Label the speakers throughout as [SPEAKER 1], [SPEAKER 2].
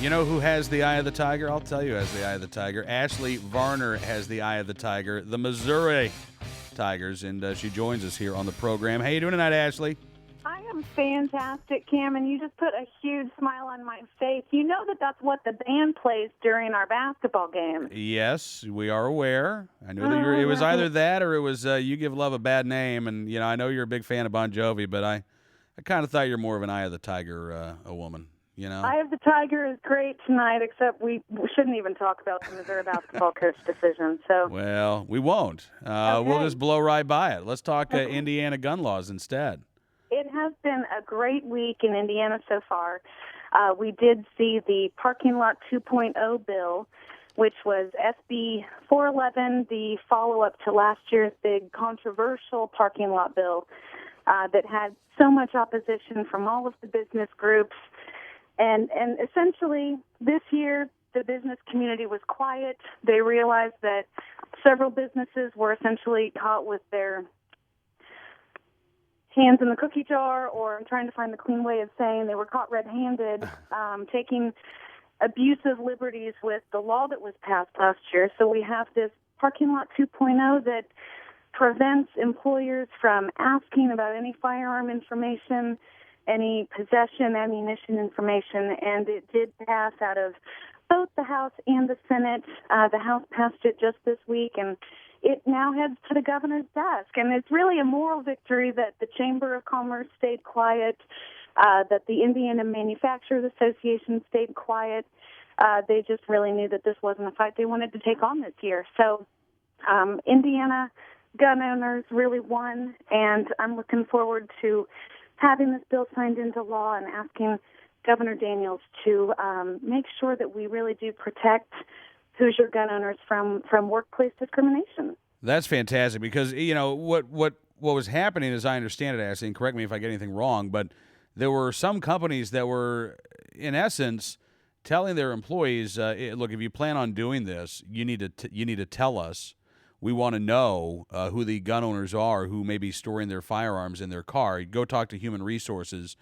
[SPEAKER 1] You know who has the eye of the tiger? I'll tell you who has the eye of the tiger. Ashley Varner has the eye of the tiger, the Missouri Tigers, and she joins us here on the program. How you doing tonight, Ashley?
[SPEAKER 2] I am fantastic, Cam, and you just put a huge smile on my face. You know that's what the band plays during our basketball games.
[SPEAKER 1] Yes, we are aware. I knew that it was either that or it was You Give Love a Bad Name, and I know you're a big fan of Bon Jovi, but I kind of thought you're more of an eye of the tiger a woman.
[SPEAKER 2] Eye of the Tiger is great tonight, except we shouldn't even talk about the Missouri basketball coach decision. So,
[SPEAKER 1] well, we won't.
[SPEAKER 2] Okay.
[SPEAKER 1] We'll just blow right by it. Let's talk Indiana gun laws instead.
[SPEAKER 2] It has been a great week in Indiana so far. We did see the Parking Lot 2.0 bill, which was SB 411, the follow-up to last year's big controversial parking lot bill that had so much opposition from all of the business groups. And essentially, this year, the business community was quiet. They realized that several businesses were essentially caught with their hands in the cookie jar, or I'm trying to find the clean way of saying they were caught red-handed, taking abusive liberties with the law that was passed last year. So we have this Parking Lot 2.0 that prevents employers from asking about any firearm information, any possession, ammunition information, and it did pass out of both the House and the Senate. The House passed it just this week, and it now heads to the governor's desk. And it's really a moral victory that the Chamber of Commerce stayed quiet, that the Indiana Manufacturers Association stayed quiet. They just really knew that this wasn't a fight they wanted to take on this year. So Indiana gun owners really won, and I'm looking forward to having this bill signed into law and asking Governor Daniels to make sure that we really do protect Hoosier gun owners from workplace discrimination.
[SPEAKER 1] That's fantastic because, what was happening, as I understand it, Ashley, and correct me if I get anything wrong, but there were some companies that were, in essence, telling their employees, look, if you plan on doing this, you need to tell us. We want to know who the gun owners are who may be storing their firearms in their car. Go talk to Human Resources.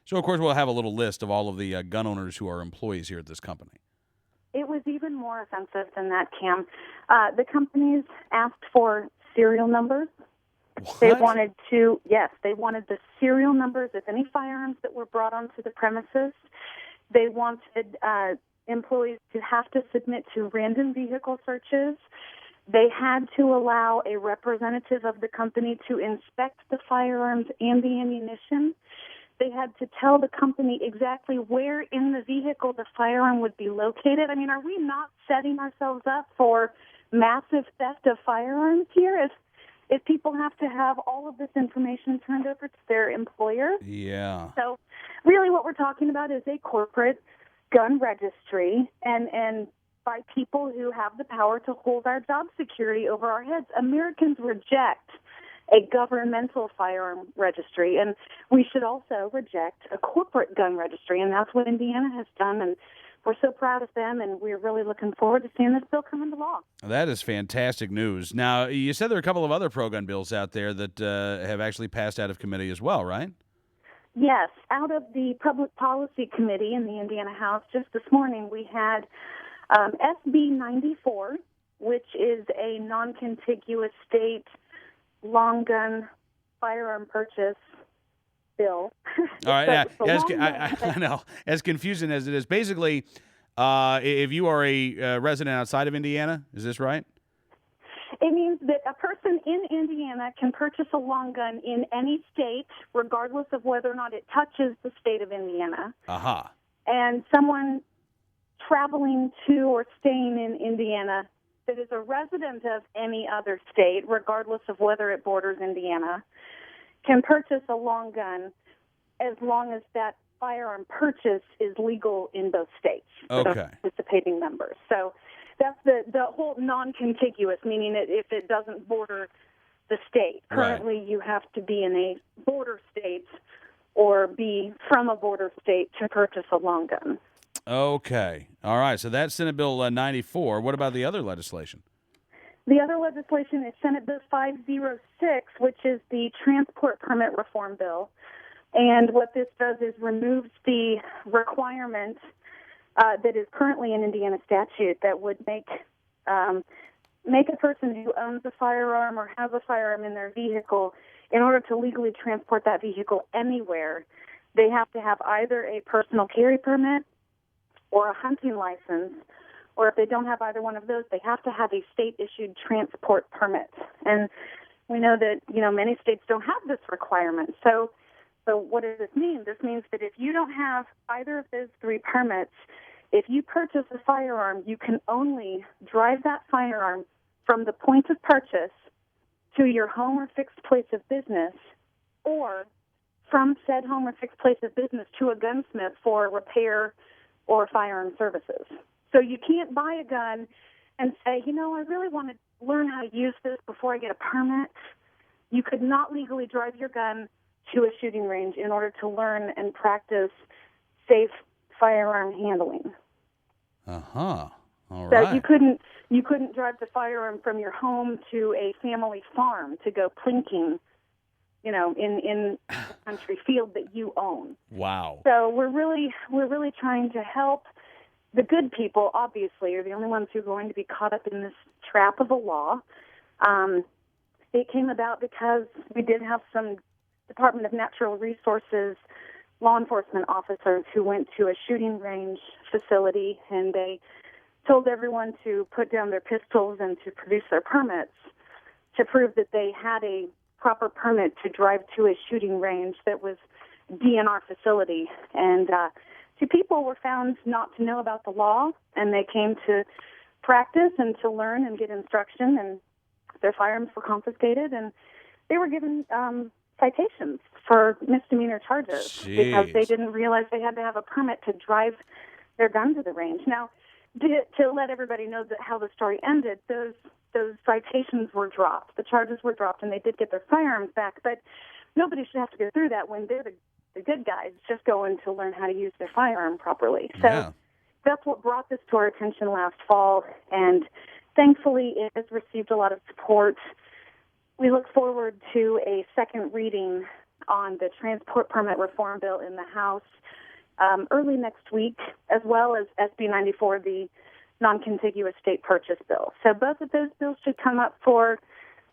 [SPEAKER 1] So, of course, we'll have a little list of all of the gun owners who are employees here at this company.
[SPEAKER 2] It was even more offensive than that, Cam. The companies asked for serial numbers.
[SPEAKER 1] What?
[SPEAKER 2] They wanted the serial numbers of any firearms that were brought onto the premises. They wanted employees to have to submit to random vehicle searches. They had to allow a representative of the company to inspect the firearms and the ammunition. They had to tell the company exactly where in the vehicle the firearm would be located. I mean, are we not setting ourselves up for massive theft of firearms here if people have to have all of this information turned over to their employer?
[SPEAKER 1] Yeah.
[SPEAKER 2] So really what we're talking about is a corporate gun registry, and by people who have the power to hold our job security over our heads. Americans reject a governmental firearm registry, and we should also reject a corporate gun registry, and that's what Indiana has done, and we're so proud of them, and we're really looking forward to seeing this bill come into law.
[SPEAKER 1] That is fantastic news. Now, you said there are a couple of other pro-gun bills out there that have actually passed out of committee as well, right?
[SPEAKER 2] Yes. Out of the Public Policy Committee in the Indiana House, just this morning we had SB 94, which is a non-contiguous state long gun firearm purchase bill.
[SPEAKER 1] All right, I know. As confusing as it is, basically, if you are a resident outside of Indiana, is this right?
[SPEAKER 2] It means that a person in Indiana can purchase a long gun in any state, regardless of whether or not it touches the state of Indiana.
[SPEAKER 1] Aha.
[SPEAKER 2] And someone traveling to or staying in Indiana that is a resident of any other state, regardless of whether it borders Indiana, can purchase a long gun as long as that firearm purchase is legal in both states for
[SPEAKER 1] Okay.
[SPEAKER 2] those participating members. So that's the whole non-contiguous, meaning if it doesn't border the state. Currently, you have to be in a border state or be from a border state to purchase a long gun.
[SPEAKER 1] Okay. All right. So that's Senate Bill 94. What about the other legislation?
[SPEAKER 2] The other legislation is Senate Bill 506, which is the transport permit reform bill. And what this does is removes the requirement that is currently an Indiana statute that would make a person who owns a firearm or has a firearm in their vehicle, in order to legally transport that vehicle anywhere, they have to have either a personal carry permit or a hunting license, or if they don't have either one of those, they have to have a state-issued transport permit. And we know that, many states don't have this requirement. So what does this mean? This means that if you don't have either of those three permits, if you purchase a firearm, you can only drive that firearm from the point of purchase to your home or fixed place of business, or from said home or fixed place of business to a gunsmith for repair or firearm services. So you can't buy a gun and say, I really want to learn how to use this before I get a permit. You could not legally drive your gun to a shooting range in order to learn and practice safe firearm handling.
[SPEAKER 1] Uh-huh. All
[SPEAKER 2] So
[SPEAKER 1] right.
[SPEAKER 2] you couldn't drive the firearm from your home to a family farm to go plinking, in a country field that you own.
[SPEAKER 1] Wow.
[SPEAKER 2] So we're really trying to help. The good people, obviously, are the only ones who are going to be caught up in this trap of a law. It came about because we did have some Department of Natural Resources law enforcement officers who went to a shooting range facility, and they told everyone to put down their pistols and to produce their permits to prove that they had a proper permit to drive to a shooting range that was DNR facility. And two people were found not to know about the law, and they came to practice and to learn and get instruction, and their firearms were confiscated, and they were given citations for misdemeanor charges because they didn't realize they had to have a permit to drive their gun to the range. Now, to let everybody know how the story ended, those citations were dropped, the charges were dropped, and they did get their firearms back. But nobody should have to go through that when they're the good guys just going to learn how to use their firearm properly. So that's what brought this to our attention last fall, and thankfully it has received a lot of support. We look forward to a second reading on the transport permit reform bill in the House early next week, as well as SB 94, the Noncontiguous state purchase bill. So both of those bills should come up for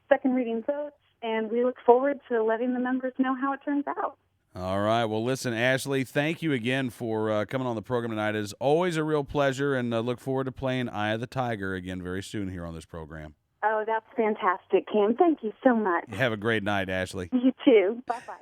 [SPEAKER 2] second reading votes, and we look forward to letting the members know how it turns out.
[SPEAKER 1] All right. Well, listen, Ashley, thank you again for coming on the program tonight. It's always a real pleasure, and look forward to playing Eye of the Tiger again very soon here on this program.
[SPEAKER 2] Oh, that's fantastic, Cam. Thank you so much.
[SPEAKER 1] Have a great night, Ashley.
[SPEAKER 2] You too. Bye-bye.